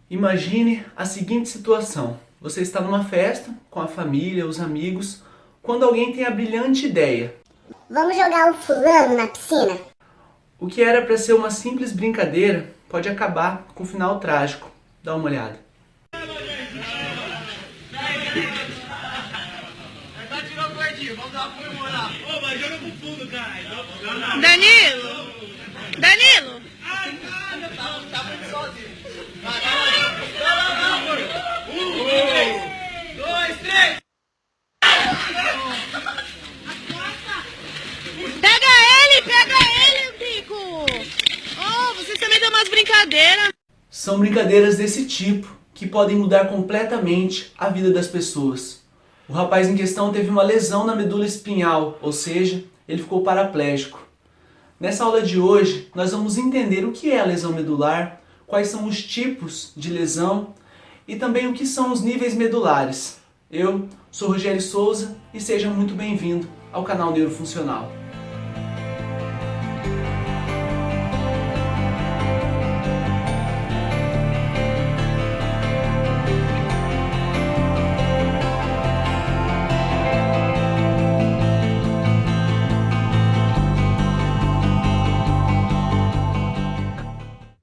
Imagine a seguinte situação. Você está numa festa com a família, os amigos, quando alguém tem a brilhante ideia. Vamos jogar o fulano na piscina? O que era para ser uma simples brincadeira pode acabar com um final trágico. Dá uma olhada. Danilo! Danilo! Pega ele, Bico! Oh, vocês também dão umas brincadeiras. São brincadeiras desse tipo que podem mudar completamente a vida das pessoas. O rapaz em questão teve uma lesão na medula espinhal, ou seja, ele ficou paraplégico. Nessa aula de hoje, nós vamos entender o que é a lesão medular, quais são os tipos de lesão e também o que são os níveis medulares. Eu sou Rogério Souza e seja muito bem-vindo ao canal Neurofuncional.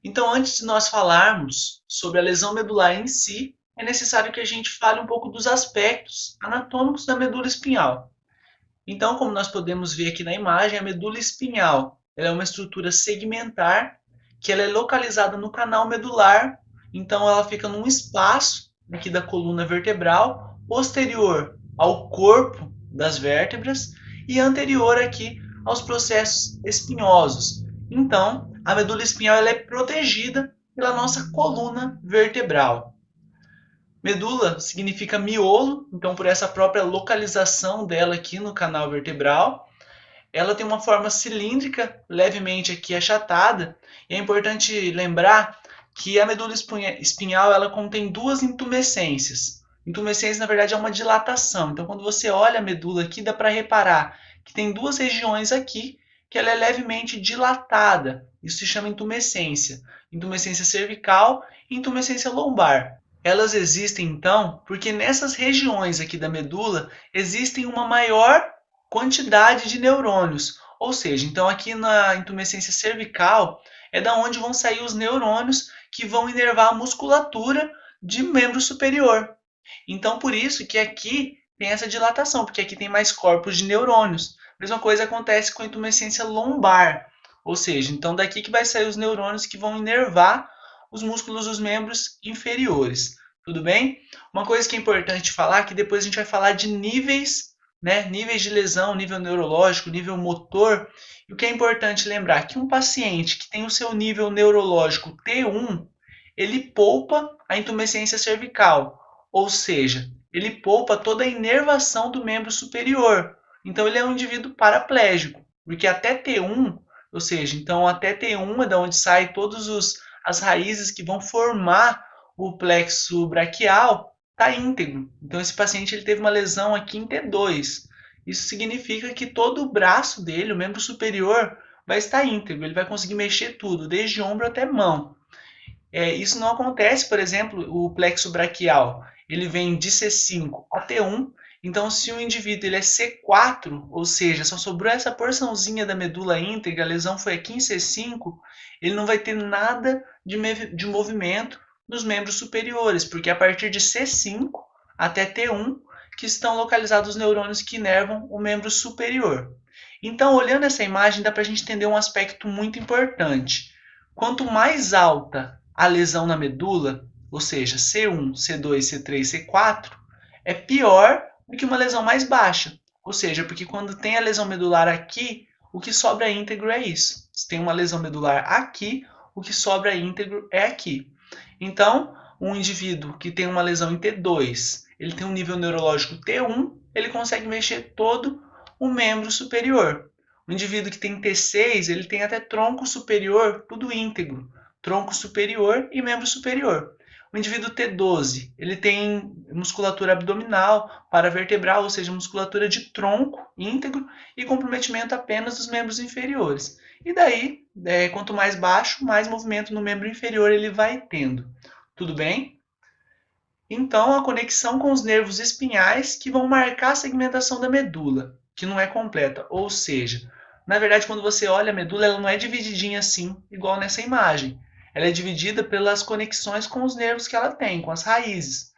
Então, antes de nós falarmos sobre a lesão medular em si, é necessário que a gente fale um pouco dos aspectos anatômicos da medula espinhal. Então, como nós podemos ver aqui na imagem, a medula espinhal ela é uma estrutura segmentar que ela é localizada no canal medular. Então, ela fica num espaço aqui da coluna vertebral, posterior ao corpo das vértebras e anterior aqui aos processos espinhosos. Então, a medula espinhal ela é protegida pela nossa coluna vertebral. Medula significa miolo, então por essa própria localização dela aqui no canal vertebral, ela tem uma forma cilíndrica, levemente aqui achatada, e é importante lembrar que a medula espinhal ela contém duas intumescências. Intumescência, na verdade, é uma dilatação. Então, quando você olha a medula aqui, dá para reparar que tem duas regiões aqui que ela é levemente dilatada. Isso se chama intumescência. Intumescência cervical e intumescência lombar. Elas existem, então, porque nessas regiões aqui da medula existem uma maior quantidade de neurônios. Ou seja, então aqui na intumescência cervical é da onde vão sair os neurônios que vão inervar a musculatura de membro superior. Então, por isso que aqui tem essa dilatação, porque aqui tem mais corpos de neurônios. A mesma coisa acontece com a intumescência lombar. Ou seja, então daqui que vai sair os neurônios que vão inervar os músculos dos membros inferiores. Tudo bem? Uma coisa que é importante falar, que depois a gente vai falar de níveis, né? Níveis de lesão, nível neurológico, nível motor. E o que é importante lembrar, que um paciente que tem o seu nível neurológico T1, ele poupa a intumescência cervical. Ou seja, ele poupa toda a inervação do membro superior. Então, ele é um indivíduo paraplégico, porque até T1, ou seja, então até T1 é de onde saem todas as raízes que vão formar o plexo braquial, está íntegro. Então, esse paciente ele teve uma lesão aqui em T2. Isso significa que todo o braço dele, o membro superior, vai estar íntegro. Ele vai conseguir mexer tudo, desde ombro até mão. Isso não acontece, por exemplo, o plexo braquial. Ele vem de C5 a T1. Então, se o indivíduo ele é C4, ou seja, só sobrou essa porçãozinha da medula íntegra, a lesão foi aqui em C5, ele não vai ter nada de movimento nos membros superiores, porque a partir de C5 até T1 que estão localizados os neurônios que inervam o membro superior. Então, olhando essa imagem, dá para a gente entender um aspecto muito importante. Quanto mais alta a lesão na medula, ou seja, C1, C2, C3, C4, é pior do que uma lesão mais baixa. Ou seja, porque quando tem a lesão medular aqui, o que sobra íntegro é isso. Se tem uma lesão medular aqui, o que sobra íntegro é aqui. Então, um indivíduo que tem uma lesão em T2, ele tem um nível neurológico T1, ele consegue mexer todo o membro superior. O indivíduo que tem T6, ele tem até tronco superior, tudo íntegro. Tronco superior e membro superior. O indivíduo T12, ele tem musculatura abdominal, paravertebral, ou seja, musculatura de tronco íntegro e comprometimento apenas dos membros inferiores. E daí, quanto mais baixo, mais movimento no membro inferior ele vai tendo. Tudo bem? Então, a conexão com os nervos espinhais que vão marcar a segmentação da medula, que não é completa. Ou seja, na verdade, quando você olha a medula, ela não é divididinha assim, igual nessa imagem. Ela é dividida pelas conexões com os nervos que ela tem, com as raízes.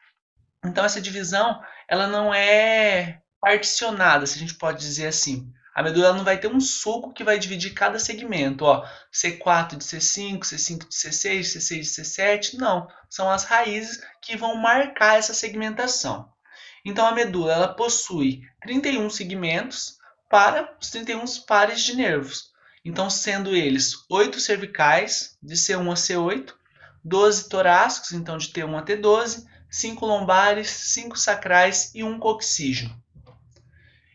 Então, essa divisão, ela não é particionada, se a gente pode dizer assim. A medula não vai ter um sulco que vai dividir cada segmento, ó, C4 de C5, C5 de C6, C6 de C7, não. São as raízes que vão marcar essa segmentação. Então, a medula ela possui 31 segmentos para os 31 pares de nervos. Então, sendo eles 8 cervicais, de C1 a C8, 12 torácicos, então de T1 a T12, 5 lombares, 5 sacrais e 1 coxígeo.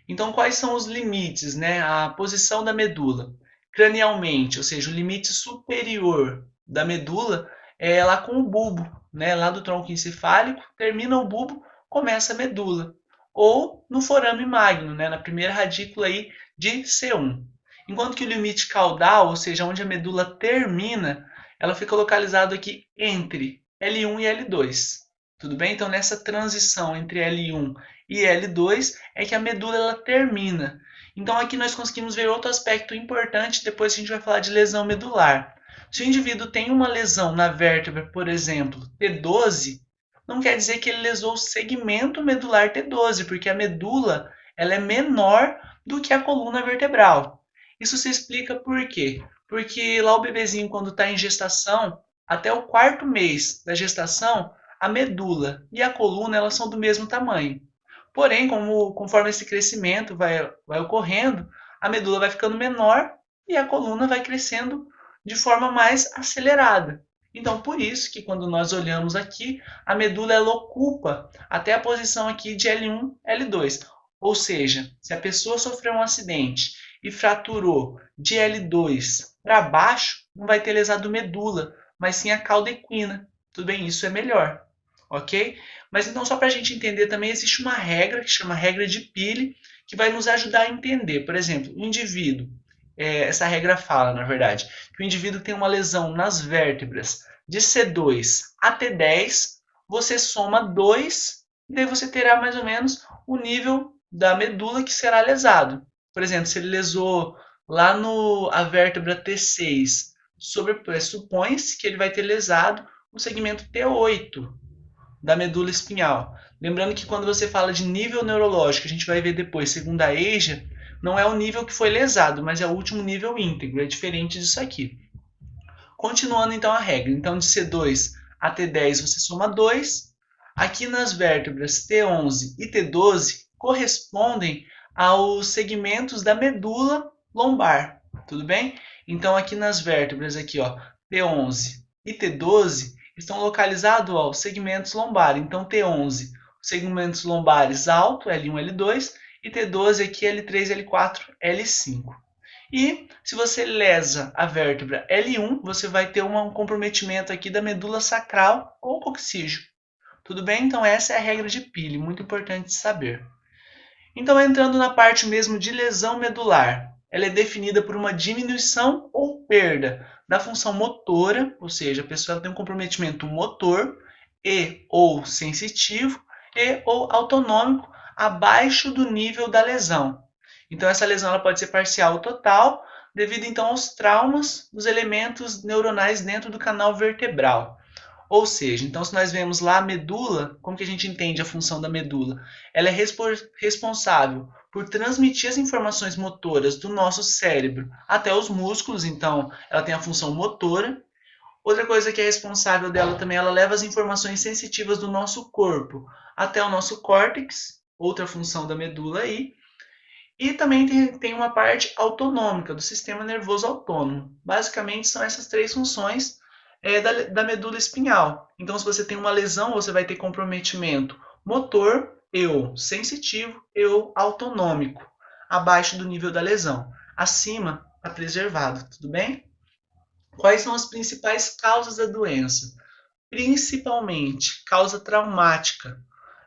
Então, quais são os limites, né? A posição da medula. Cranialmente, ou seja, o limite superior da medula é lá com o bulbo, né? Lá do tronco encefálico, termina o bulbo, começa a medula. Ou no forame magno, né? Na primeira radícula aí de C1. Enquanto que o limite caudal, ou seja, onde a medula termina, ela fica localizada aqui entre L1 e L2. Tudo bem? Então, nessa transição entre L1 e L2 é que a medula ela termina. Então, aqui nós conseguimos ver outro aspecto importante, depois a gente vai falar de lesão medular. Se o indivíduo tem uma lesão na vértebra, por exemplo, T12, não quer dizer que ele lesou o segmento medular T12, porque a medula ela é menor do que a coluna vertebral. Isso se explica por quê? Porque lá o bebezinho, quando está em gestação, até o 4º mês da gestação, a medula e a coluna elas são do mesmo tamanho. Porém, conforme esse crescimento vai ocorrendo, a medula vai ficando menor e a coluna vai crescendo de forma mais acelerada. Então, por isso que quando nós olhamos aqui, a medula ela ocupa até a posição aqui de L1, L2. Ou seja, se a pessoa sofreu um acidente e fraturou de L2 para baixo, não vai ter lesado medula, mas sim a cauda equina. Tudo bem? Isso é melhor. Ok? Mas então, só para a gente entender também, existe uma regra que chama regra de Peele, que vai nos ajudar a entender. Por exemplo, o indivíduo, essa regra fala, na verdade, que o indivíduo tem uma lesão nas vértebras de C2 a T10, você soma 2, e daí você terá mais ou menos o nível da medula que será lesado. Por exemplo, se ele lesou lá a vértebra T6, supõe-se que ele vai ter lesado o segmento T8 da medula espinhal. Lembrando que quando você fala de nível neurológico, a gente vai ver depois, segundo a EJA, não é o nível que foi lesado, mas é o último nível íntegro, é diferente disso aqui. Continuando então a regra, então de C2 a T10 você soma 2, aqui nas vértebras T11 e T12 correspondem aos segmentos da medula lombar, tudo bem? Então aqui nas vértebras aqui, ó, T11 e T12 estão localizados aos segmentos lombares. Então, T11, segmentos lombares alto, L1, L2, e T12 aqui, L3, L4, L5. E se você lesa a vértebra L1, você vai ter um comprometimento aqui da medula sacral ou coxígeo. Tudo bem? Então, essa é a regra de Peele, muito importante de saber. Então, entrando na parte mesmo de lesão medular, ela é definida por uma diminuição ou perda da função motora, ou seja, a pessoa tem um comprometimento motor e ou sensitivo e ou autonômico abaixo do nível da lesão. Então essa lesão ela pode ser parcial ou total, devido então aos traumas dos elementos neuronais dentro do canal vertebral. Ou seja, então se nós vemos lá a medula, como que a gente entende a função da medula? Ela é responsável por transmitir as informações motoras do nosso cérebro até os músculos, então ela tem a função motora. Outra coisa que é responsável dela também, ela leva as informações sensitivas do nosso corpo até o nosso córtex, outra função da medula aí. E também tem uma parte autonômica, do sistema nervoso autônomo. Basicamente são essas 3 funções da medula espinhal. Então se você tem uma lesão, você vai ter comprometimento motor, ou sensitivo, ou autonômico, abaixo do nível da lesão. Acima, está preservado, tudo bem? Quais são as principais causas da doença? Principalmente causa traumática.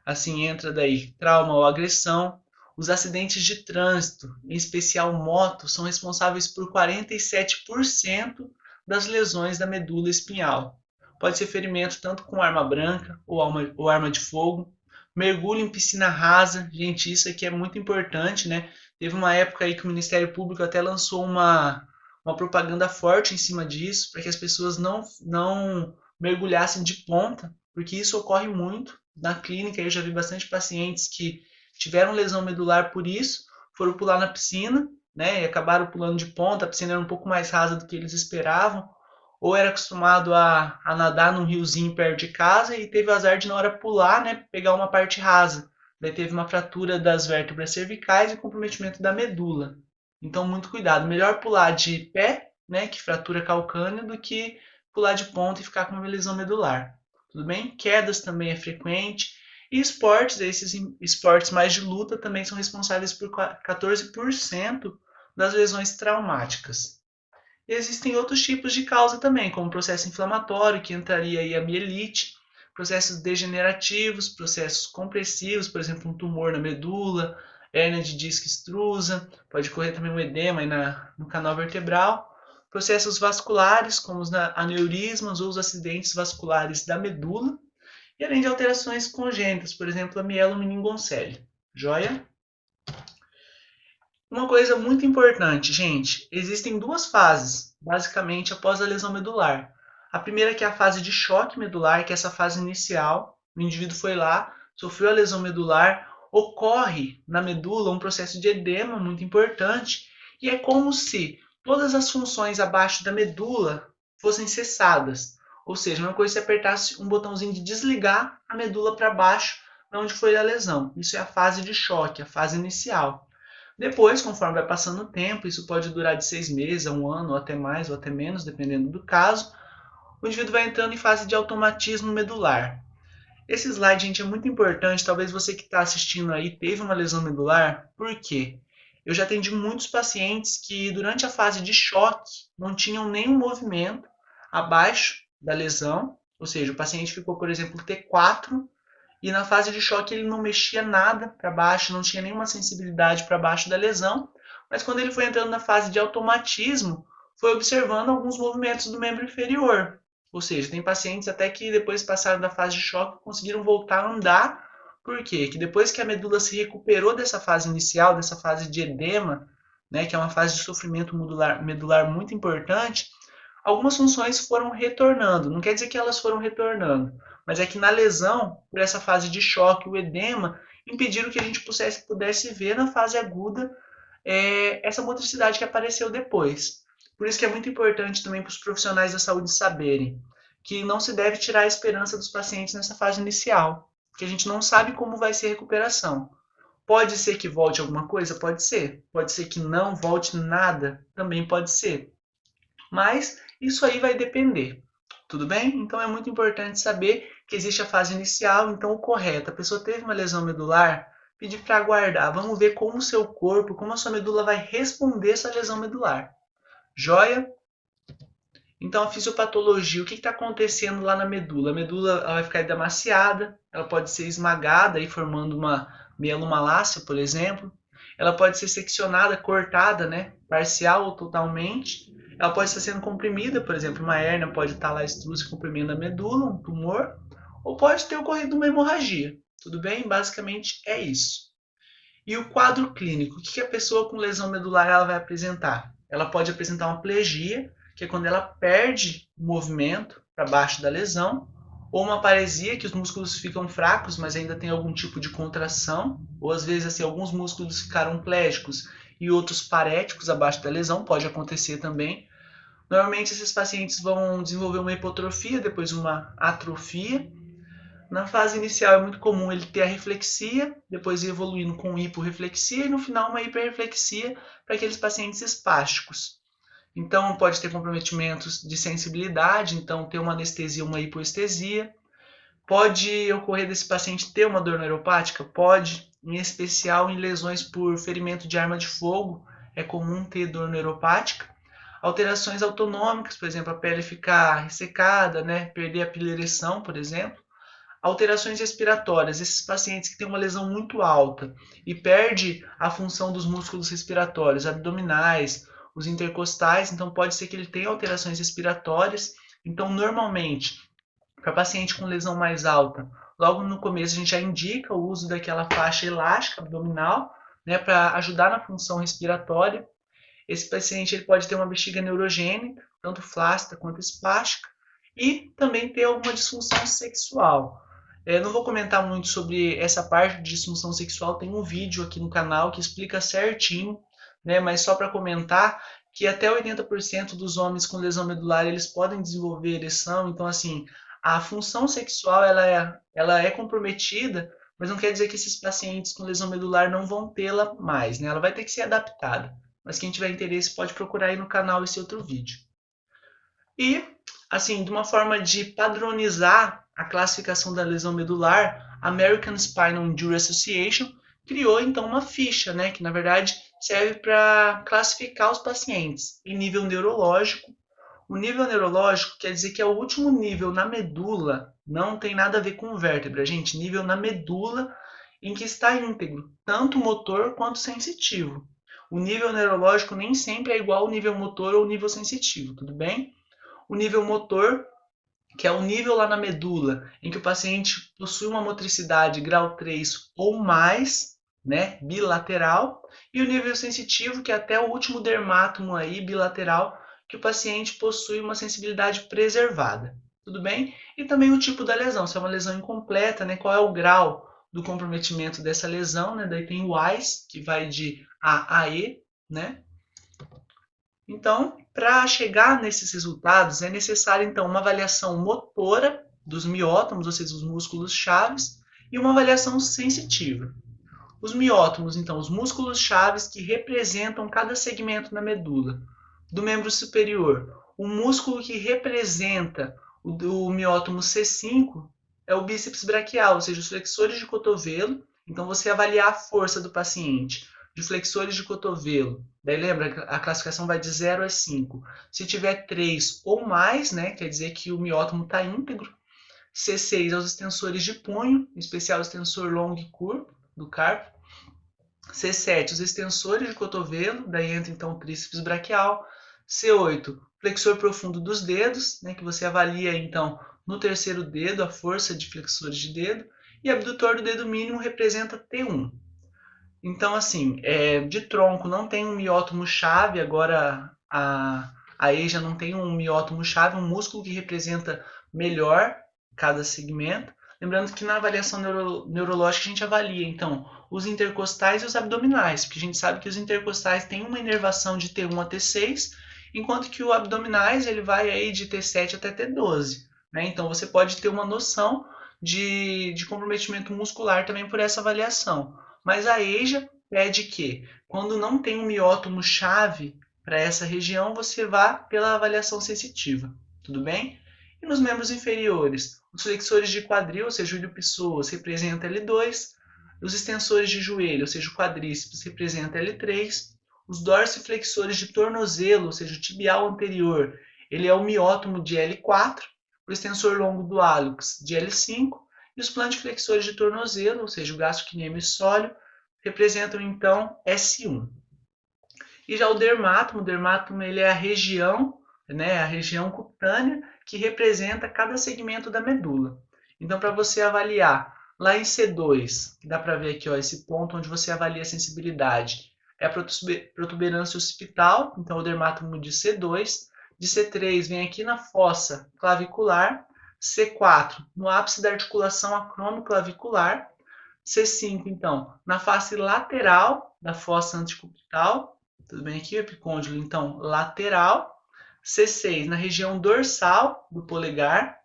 Assim entra daí trauma ou agressão. Os acidentes de trânsito, em especial moto, são responsáveis por 47% das lesões da medula espinhal. pode ser ferimento tanto com arma branca ou arma de fogo. Mergulho em piscina rasa, gente, isso aqui é muito importante, né? Teve uma época aí que o Ministério Público até lançou uma propaganda forte em cima disso, para que as pessoas não mergulhassem de ponta, porque isso ocorre muito. Na clínica eu já vi bastante pacientes que tiveram lesão medular por isso, foram pular na piscina, né, e acabaram pulando de ponta, a piscina era um pouco mais rasa do que eles esperavam, ou era acostumado a nadar num riozinho perto de casa e teve o azar de na hora pular, né, pegar uma parte rasa. Daí teve uma fratura das vértebras cervicais e comprometimento da medula. Então, muito cuidado. Melhor pular de pé, né, que fratura calcânea, do que pular de ponta e ficar com uma lesão medular. Tudo bem? Quedas também é frequente. E esportes, esses esportes mais de luta, também são responsáveis por 14% das lesões traumáticas. E existem outros tipos de causa também, como processo inflamatório, que entraria aí a mielite, processos degenerativos, processos compressivos, por exemplo, um tumor na medula, hérnia de disco extrusa, pode ocorrer também um edema aí no canal vertebral, processos vasculares, como os aneurismas ou os acidentes vasculares da medula, e além de alterações congênitas, por exemplo, a mielomeningocele. Joia? Uma coisa muito importante, gente, existem duas fases, basicamente, após a lesão medular. A primeira que é a fase de choque medular, que é essa fase inicial, o indivíduo foi lá, sofreu a lesão medular, ocorre na medula um processo de edema muito importante, e é como se todas as funções abaixo da medula fossem cessadas. Ou seja, uma coisa se apertasse um botãozinho de desligar a medula para baixo, onde foi a lesão. Isso é a fase de choque, a fase inicial. Depois, conforme vai passando o tempo, isso pode durar de 6 meses a 1 ano, ou até mais, ou até menos, dependendo do caso, o indivíduo vai entrando em fase de automatismo medular. Esse slide, gente, é muito importante. Talvez você que está assistindo aí teve uma lesão medular. Por quê? Eu já atendi muitos pacientes que durante a fase de choque não tinham nenhum movimento abaixo da lesão, ou seja, o paciente ficou, por exemplo, T4 e na fase de choque ele não mexia nada para baixo, não tinha nenhuma sensibilidade para baixo da lesão, mas quando ele foi entrando na fase de automatismo, foi observando alguns movimentos do membro inferior. Ou seja, tem pacientes até que depois passaram da fase de choque conseguiram voltar a andar. Por quê? Que depois que a medula se recuperou dessa fase inicial, dessa fase de edema, né, que é uma fase de sofrimento medular muito importante, algumas funções foram retornando. Não quer dizer que elas foram retornando, mas é que na lesão, por essa fase de choque, o edema, impediram que a gente pudesse ver na fase aguda essa motricidade que apareceu depois. Por isso que é muito importante também para os profissionais da saúde saberem que não se deve tirar a esperança dos pacientes nessa fase inicial, porque a gente não sabe como vai ser a recuperação. Pode ser que volte alguma coisa? Pode ser. Pode ser que não volte nada? Também pode ser. Mas isso aí vai depender. Tudo bem? Então é muito importante saber que existe a fase inicial, então o correto. A pessoa teve uma lesão medular, pedir para aguardar. Vamos ver como o seu corpo, como a sua medula vai responder essa lesão medular. Joia? Então a fisiopatologia, o que está acontecendo lá na medula? A medula ela vai ficar edemaciada, ela pode ser esmagada, aí formando uma mielomalácia, por exemplo. Ela pode ser seccionada, cortada, né? Parcial ou totalmente. Ela pode estar sendo comprimida, por exemplo, uma hérnia pode estar lá extrusa comprimindo a medula, um tumor, ou pode ter ocorrido uma hemorragia. Tudo bem? Basicamente é isso. E o quadro clínico, o que a pessoa com lesão medular ela vai apresentar? Ela pode apresentar uma plegia, que é quando ela perde o movimento para baixo da lesão, ou uma paresia, que os músculos ficam fracos, mas ainda tem algum tipo de contração, ou às vezes assim, alguns músculos ficaram plégicos e outros paréticos abaixo da lesão, pode acontecer também. Normalmente esses pacientes vão desenvolver uma hipotrofia, depois uma atrofia. Na fase inicial é muito comum ele ter a reflexia, depois ir evoluindo com hiporreflexia e no final uma hiperreflexia para aqueles pacientes espásticos. Então pode ter comprometimentos de sensibilidade, então ter uma anestesia, uma hipoestesia. Pode ocorrer desse paciente ter uma dor neuropática? Pode, em especial em lesões por ferimento de arma de fogo, é comum ter dor neuropática. Alterações autonômicas, por exemplo, a pele ficar ressecada, né? Perder a pilereção, por exemplo. Alterações respiratórias, esses pacientes que têm uma lesão muito alta e perde a função dos músculos respiratórios, abdominais, os intercostais, então pode ser que ele tenha alterações respiratórias. Então, normalmente, Para paciente com lesão mais alta, logo no começo a gente já indica o uso daquela faixa elástica abdominal, né, para ajudar na função respiratória. Esse paciente ele pode ter uma bexiga neurogênica, tanto flácida quanto espástica, e também ter alguma disfunção sexual. Não vou comentar muito sobre essa parte de disfunção sexual, tem um vídeo aqui no canal que explica certinho, né, mas só para comentar que até 80% dos homens com lesão medular eles podem desenvolver ereção, então assim, a função sexual ela é comprometida, mas não quer dizer que esses pacientes com lesão medular não vão tê-la mais, né? Ela vai ter que ser adaptada. Mas quem tiver interesse pode procurar aí no canal esse outro vídeo. E, assim, de uma forma de padronizar a classificação da lesão medular, a American Spinal Injury Association criou então uma ficha, né, que na verdade serve para classificar os pacientes em nível neurológico. O nível neurológico quer dizer que é o último nível na medula, não tem nada a ver com vértebra, gente. Nível na medula em que está íntegro, tanto motor quanto sensitivo. O nível neurológico nem sempre é igual ao nível motor ou nível sensitivo, tudo bem? O nível motor, que é o nível lá na medula, em que o paciente possui uma motricidade grau 3 ou mais, né, bilateral, e o nível sensitivo, que é até o último dermátomo aí, bilateral, que o paciente possui uma sensibilidade preservada, tudo bem? E também o tipo da lesão, se é uma lesão incompleta, né, qual é o grau do comprometimento dessa lesão, né, daí tem o AIS, que vai de A a E, né? Então, para chegar nesses resultados, é necessário então uma avaliação motora dos miótomos, ou seja, os músculos chaves, e uma avaliação sensitiva. Os miótomos, então, os músculos chaves que representam cada segmento na medula. Do membro superior, o músculo que representa o miótomo C5 é o bíceps braquial, ou seja, os flexores de cotovelo. Então, você avaliar a força do paciente de flexores de cotovelo. Daí lembra, a classificação vai de 0 a 5. Se tiver 3 ou mais, né, quer dizer que o miótomo está íntegro. C6 é os extensores de punho, em especial o extensor longo e curvo do carpo. C7, os extensores de cotovelo, daí entra então o tríceps braquial. C8, flexor profundo dos dedos, né, que você avalia então no terceiro dedo a força de flexores de dedo. E abdutor do dedo mínimo representa T1. Então, assim, de tronco não tem um miótomo chave, agora a EJA não tem um miótomo chave, um músculo que representa melhor cada segmento. Lembrando que na avaliação neurológica a gente avalia, então, os intercostais e os abdominais, porque a gente sabe que os intercostais têm uma inervação de T1 a T6, enquanto que o abdominais ele vai aí de T7 até T12. Né? Então, você pode ter uma noção de comprometimento muscular também por essa avaliação. Mas a EJA pede que, quando não tem um miótomo chave para essa região, você vá pela avaliação sensitiva, tudo bem? E nos membros inferiores, os flexores de quadril, ou seja, o ilho-pessoas, representa L2, os extensores de joelho, ou seja, o quadríceps, representa L3, os dorsiflexores de tornozelo, ou seja, o tibial anterior, ele é o miótomo de L4, o extensor longo do hálux de L5, e os plantiflexores de tornozelo, ou seja, o gastrocnêmio sóleo, representam então S1. E já o dermátomo ele é a região, né, a região cutânea que representa cada segmento da medula. Então, para você avaliar lá em C2, que dá para ver aqui, ó, esse ponto onde você avalia a sensibilidade, é a protuberância occipital, então o dermátomo de C2. De C3 vem aqui na fossa clavicular. C4 no ápice da articulação acromioclavicular. C5, então, na face lateral da fossa antecubital. Tudo bem aqui? O epicôndilo, então, lateral. C6 na região dorsal do polegar.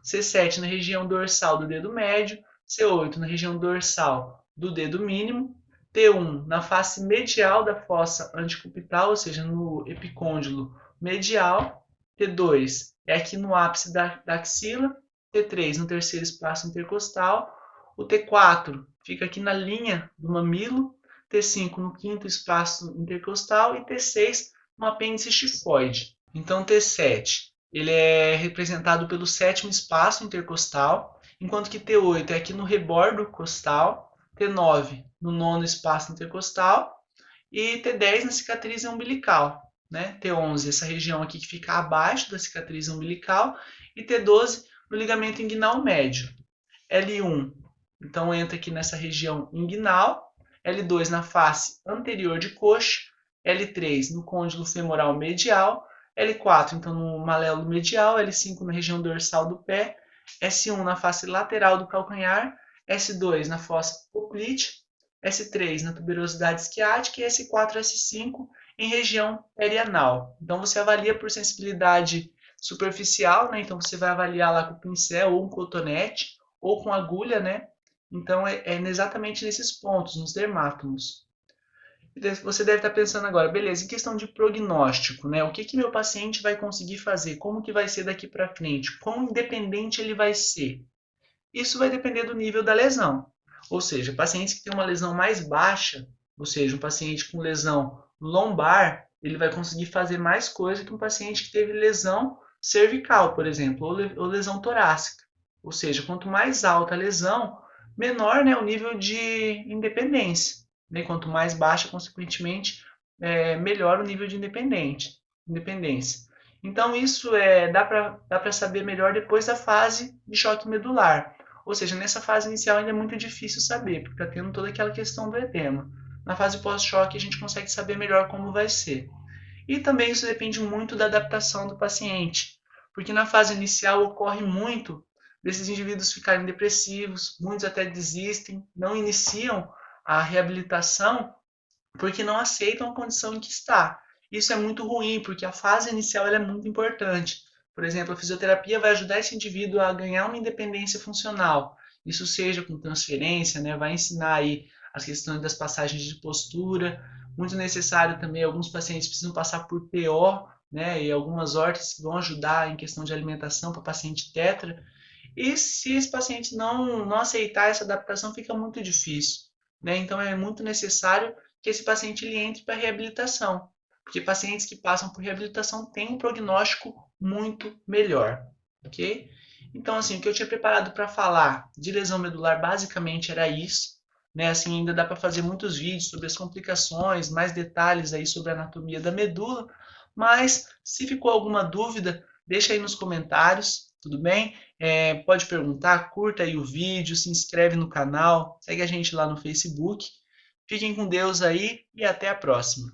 C7 na região dorsal do dedo médio. C8 na região dorsal do dedo mínimo. T1 na face medial da fossa antecubital, ou seja, no epicôndilo medial. T2 é aqui no ápice da axila. T3 no terceiro espaço intercostal. O T4 fica aqui na linha do mamilo. T5 no quinto espaço intercostal. E T6 no apêndice xifoide. Então, T7 ele é representado pelo sétimo espaço intercostal, enquanto que T8 é aqui no rebordo costal. T9 no nono espaço intercostal e T10 na cicatriz umbilical, né? T11 essa região aqui que fica abaixo da cicatriz umbilical e T12 no ligamento inguinal médio. L1, então entra aqui nessa região inguinal, L2 na face anterior de coxa, L3 no côndilo femoral medial, L4 então no maléolo medial, L5 na região dorsal do pé, S1 na face lateral do calcanhar, S2 na fossa poplite, S3 na tuberosidade isquiática e S4 S5 em região perianal. Então você avalia por sensibilidade superficial, né? Então você vai avaliar lá com pincel ou um cotonete ou com agulha, né? Então é exatamente nesses pontos, nos dermátomos. Você deve estar pensando agora, beleza, em questão de prognóstico, né? O que meu paciente vai conseguir fazer? Como que vai ser daqui para frente? Quão independente ele vai ser? Isso vai depender do nível da lesão. Ou seja, pacientes que têm uma lesão mais baixa, ou seja, um paciente com lesão lombar, ele vai conseguir fazer mais coisa que um paciente que teve lesão cervical, por exemplo, ou lesão torácica. Ou seja, quanto mais alta a lesão, menor, né, o nível de independência. Né? Quanto mais baixa, consequentemente, melhor o nível de independência. Então, isso dá para saber melhor depois da fase de choque medular. Ou seja, nessa fase inicial ainda é muito difícil saber, porque está tendo toda aquela questão do edema. Na fase pós-choque a gente consegue saber melhor como vai ser. E também isso depende muito da adaptação do paciente, porque na fase inicial ocorre muito desses indivíduos ficarem depressivos, muitos até desistem, não iniciam a reabilitação porque não aceitam a condição em que está. Isso é muito ruim, porque a fase inicial é muito importante. Por exemplo, a fisioterapia vai ajudar esse indivíduo a ganhar uma independência funcional. Isso seja com transferência, né? Vai ensinar aí as questões das passagens de postura. Muito necessário também, alguns pacientes precisam passar por PO, né? E algumas hortas que vão ajudar em questão de alimentação para paciente tetra. E se esse paciente não aceitar essa adaptação, fica muito difícil. Né? Então é muito necessário que esse paciente ele entre para reabilitação, porque pacientes que passam por reabilitação têm um prognóstico muito melhor, ok? Então, assim, o que eu tinha preparado para falar de lesão medular basicamente era isso, né? Assim, ainda dá para fazer muitos vídeos sobre as complicações, mais detalhes aí sobre a anatomia da medula, mas se ficou alguma dúvida, deixa aí nos comentários, tudo bem? Pode perguntar, curta aí o vídeo, se inscreve no canal, segue a gente lá no Facebook. Fiquem com Deus aí e até a próxima.